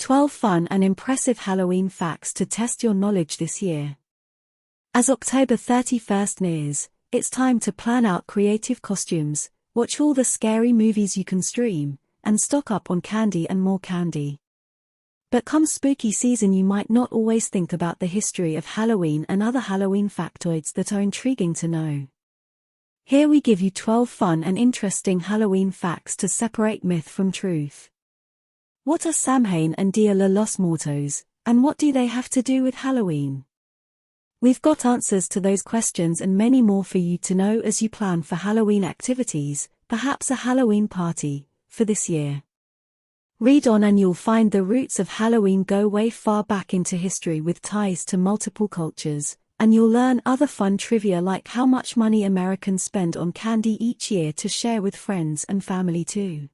12 fun and impressive Halloween facts to test your knowledge this year. As October 31st nears, it's time to plan out creative costumes, watch all the scary movies you can stream, and stock up on candy and more candy. But come spooky season, you might not always think about the history of Halloween and other Halloween factoids that are intriguing to know. Here we give you 12 fun and interesting Halloween facts to separate myth from truth. What are Samhain and Dia los Muertos, and what do they have to do with Halloween? We've got answers to those questions and many more for you to know as you plan for Halloween activities, perhaps a Halloween party, for this year. Read on and you'll find the roots of Halloween go way far back into history with ties to multiple cultures, and you'll learn other fun trivia like how much money Americans spend on candy each year to share with friends and family too.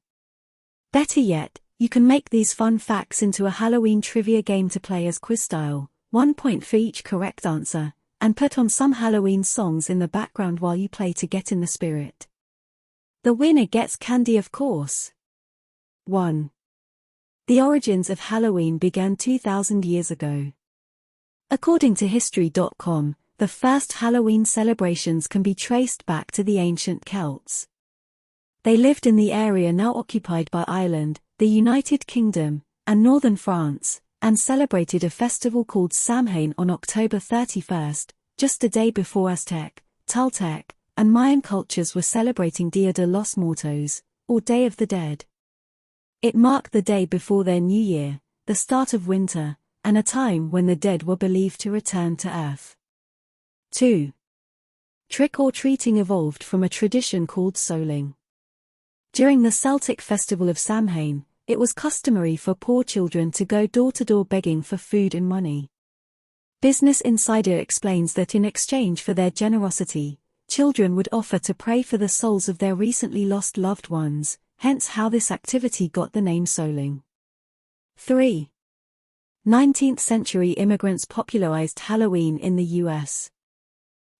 Better yet, you can make these fun facts into a Halloween trivia game to play as quiz style, 1 point for each correct answer, and put on some Halloween songs in the background while you play to get in the spirit. The winner gets candy, of course. 1. The origins of Halloween began 2,000 years ago. According to History.com, the first Halloween celebrations can be traced back to the ancient Celts. They lived in the area now occupied by Ireland, the United Kingdom, and northern France, and celebrated a festival called Samhain on October 31st, just a day before Aztec, Toltec, and Mayan cultures were celebrating Dia de los Muertos, or Day of the Dead. It marked the day before their new year, the start of winter, and a time when the dead were believed to return to Earth. 2. Trick-or-treating evolved from a tradition called souling. During the Celtic festival of Samhain, it was customary for poor children to go door-to-door begging for food and money. Business Insider explains that in exchange for their generosity, children would offer to pray for the souls of their recently lost loved ones, hence how this activity got the name souling. 3. 19th century immigrants popularized Halloween in the U.S.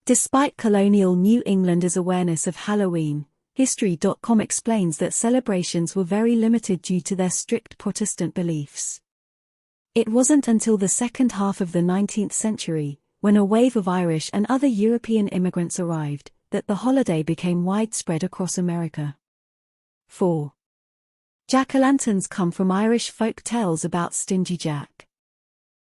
Despite colonial New Englanders' awareness of Halloween, History.com explains that celebrations were very limited due to their strict Protestant beliefs. It wasn't until the second half of the 19th century, when a wave of Irish and other European immigrants arrived, that the holiday became widespread across America. 4. Jack-o'-lanterns come from Irish folk tales about Stingy Jack.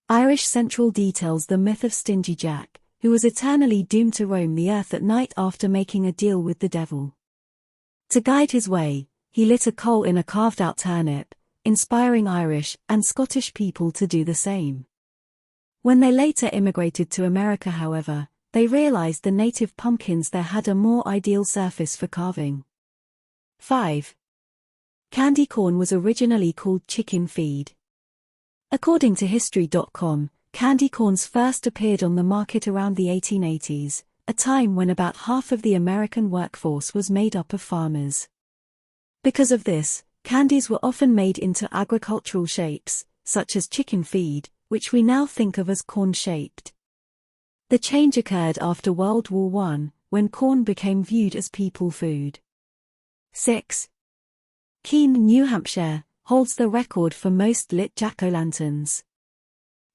Irish Central details the myth of Stingy Jack, who was eternally doomed to roam the earth at night after making a deal with the devil. To guide his way, he lit a coal in a carved-out turnip, inspiring Irish and Scottish people to do the same. When they later immigrated to America, however, they realized the native pumpkins there had a more ideal surface for carving. 5. Candy corn was originally called chicken feed. According to History.com, candy corns first appeared on the market around the 1880s, a time when about half of the American workforce was made up of farmers. Because of this, candies were often made into agricultural shapes, such as chicken feed, which we now think of as corn-shaped. The change occurred after World War I, when corn became viewed as people food. 6. Keene, New Hampshire, holds the record for most lit jack-o'-lanterns.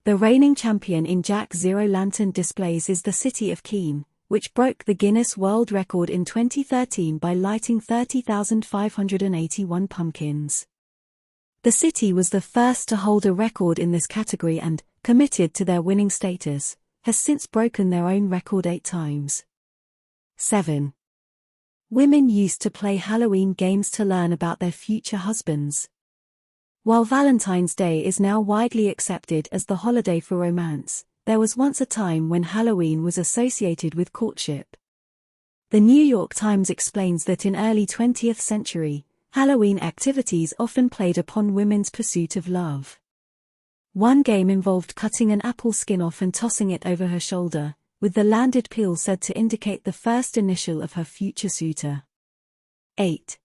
The reigning champion in Jack-o'-lantern displays is the city of Keene, which broke the Guinness World Record in 2013 by lighting 30,581 pumpkins. The city was the first to hold a record in this category and, committed to their winning status, has since broken their own record 8 times. 7. Women used to play Halloween games to learn about their future husbands. While Valentine's Day is now widely accepted as the holiday for romance, there was once a time when Halloween was associated with courtship. The New York Times explains that in early 20th century, Halloween activities often played upon women's pursuit of love. One game involved cutting an apple skin off and tossing it over her shoulder, with the landed peel said to indicate the first initial of her future suitor. 8.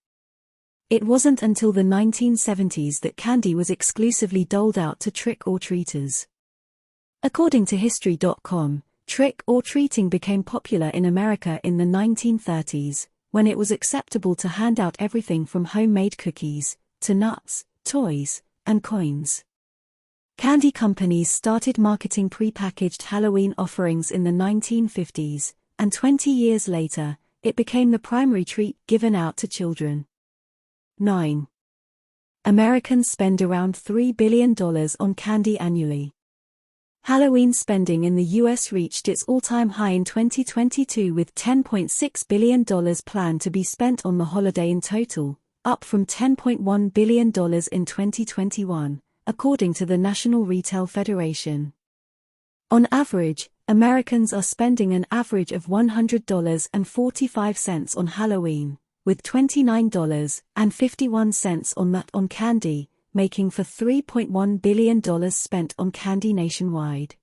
It wasn't until the 1970s that candy was exclusively doled out to trick-or-treaters. According to History.com, trick-or-treating became popular in America in the 1930s, when it was acceptable to hand out everything from homemade cookies, to nuts, toys, and coins. Candy companies started marketing prepackaged Halloween offerings in the 1950s, and 20 years later, it became the primary treat given out to children. 9. Americans spend around $3 billion on candy annually. Halloween spending in the U.S. reached its all-time high in 2022 with $10.6 billion planned to be spent on the holiday in total, up from $10.1 billion in 2021, according to the National Retail Federation. On average, Americans are spending an average of $100.45 on Halloween, with $29.51 on that on candy, making for $3.1 billion spent on candy nationwide.